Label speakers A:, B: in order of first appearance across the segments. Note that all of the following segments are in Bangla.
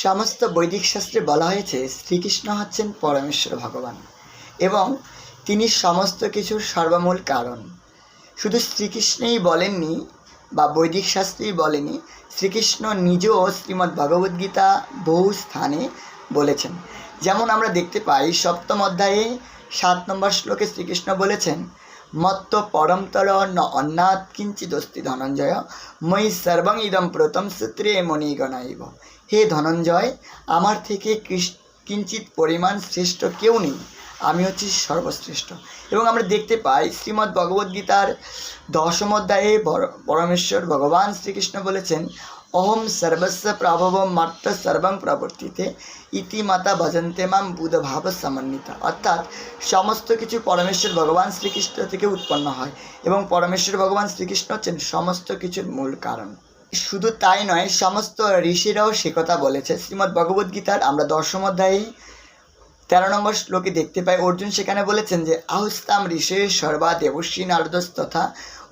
A: সমস্ত বৈদিক শাস্ত্রে বলা হয়েছে শ্রীকৃষ্ণ হচ্ছেন পরমেশ্বর ভগবান এবং তিনি সমস্ত কিছুর সর্বমূল কারণ। শুধু শ্রীকৃষ্ণই বলেননি বা বৈদিক শাস্ত্রেই বলেনি, শ্রীকৃষ্ণ নিজেও শ্রীমদ্ ভগবদ্গীতা বহু স্থানে বলেছেন। যেমন আমরা দেখতে পাই সপ্তম অধ্যায়ে 7 নম্বর শ্লোকে শ্রীকৃষ্ণ বলেছেন, মত্ত পরমতর ন অন্নাৎ কিঞ্চিদস্তি ধনঞ্জয় মই সর্বং ইদম প্রথম সূত্রে মণিগণাইব। হে ধনঞ্জয়, আমার থেকে কিঞ্চিত পরিমাণ শ্রেষ্ঠ কেউ নেই, আমি হচ্ছি সর্বশ্রেষ্ঠ। এবং আমরা দেখতে পাই শ্রীমদ্ ভগবদ্গীতার 10ম অধ্যায়ে পরমেশ্বর ভগবান শ্রীকৃষ্ণ বলেছেন, অহম সর্বস্ব প্রভবম মাত্র সর্বং প্রবর্তিতে ইতি মাতা ভজন্তে মাম বুধভাব সমন্বিতা। অর্থাৎ সমস্ত কিছু পরমেশ্বর ভগবান শ্রীকৃষ্ণ থেকে উৎপন্ন হয় এবং পরমেশ্বর ভগবান শ্রীকৃষ্ণ হচ্ছেন সমস্ত কিছুর মূল কারণ। শুধু তাই নয়, সমস্ত ঋষিরাও সে কথা বলেছে। শ্রীমদ্ ভগবদ্গীতার আমরা 10ম অধ্যায়ে 13 নম্বর শ্লোকে দেখতে পাই, অর্জুন সেখানে বলেছেন যে আহুস্তাম ঋষে সর্বা দেবশ্রী নারদস তথা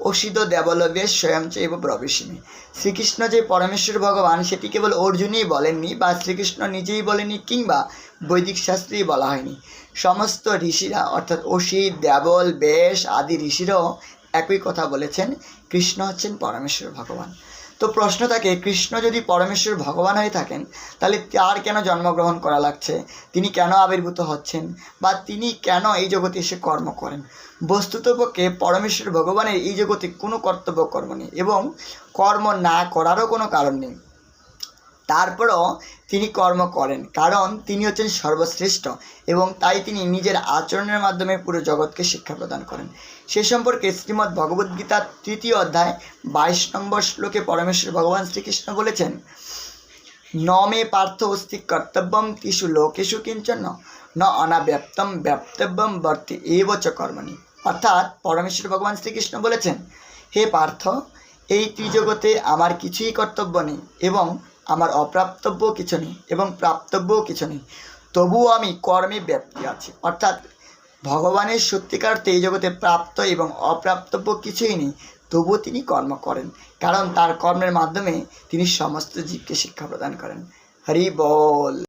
A: অসিদ দেবলবেশ স্বয়ং চৈব প্রবেশিনী। শ্রীকৃষ্ণ যে পরমেশ্বর ভগবান সেটি কেবল অর্জুনই বলেননি বা শ্রীকৃষ্ণ নিজেই বলেনি কিংবা বৈদিক শাস্ত্রেই বলা হয়নি। সমস্ত ঋষিরা অর্থাৎ অসিত, দেবল, বেশ আদি ঋষিরাও একই কথা বলেছেন, কৃষ্ণ হচ্ছেন পরমেশ্বর ভগবান। তো প্রশ্ন থাকে, কৃষ্ণ যদি পরমেশ্বর ভগবান হয়ে থাকেন তাহলে তার কেন জন্মগ্রহণ করা লাগছে, তিনি কেন আবির্ভূত হচ্ছেন বা তিনি কেন এই জগতে এসে কর্ম করেন? বস্তুতপক্ষে পরমেশ্বর ভগবানের এই জগতে কোনো কর্তব্য কর্ম নেই এবং কর্ম না করারও কোনো কারণ নেই। তারপরও তিনি কর্ম করেন কারণ তিনি হচ্ছেন সর্বশ্রেষ্ঠ এবং তাই তিনি নিজের আচরণের মাধ্যমে পুরো জগৎকে শিক্ষা প্রদান করেন। সে সম্পর্কে শ্রীমদ্ ভগবদ্গীতার 3য় অধ্যায় 22 নম্বর শ্লোকে পরমেশ্বর ভগবান শ্রীকৃষ্ণ বলেছেন, ন মে পার্থ অস্তি কর্তব্যম তিষু লোকেষু কিঞ্চন ন অনাব্যাপ্তম ব্যাপ্তব্যম বর্তি এবচ কর্মণি। অর্থাৎ পরমেশ্বর ভগবান শ্রীকৃষ্ণ বলেছেন, হে পার্থ, এই ত্রিজগতে আমার কিছুই কর্তব্য নেই এবং আমার অপ্রাপ্তব্য কিছু নেই এবং প্রাপ্তব্যও কিছু নেই, তবুও আমি কর্মে ব্যাপ্তি আছি। অর্থাৎ ভগবানের সত্যিকার এই জগতে প্রাপ্ত এবং অপ্রাপ্তব্য কিছুই নেই, তবুও তিনি কর্ম করেন কারণ তার কর্মের মাধ্যমে তিনি সমস্ত জীবকে শিক্ষা প্রদান করেন। হরি বল।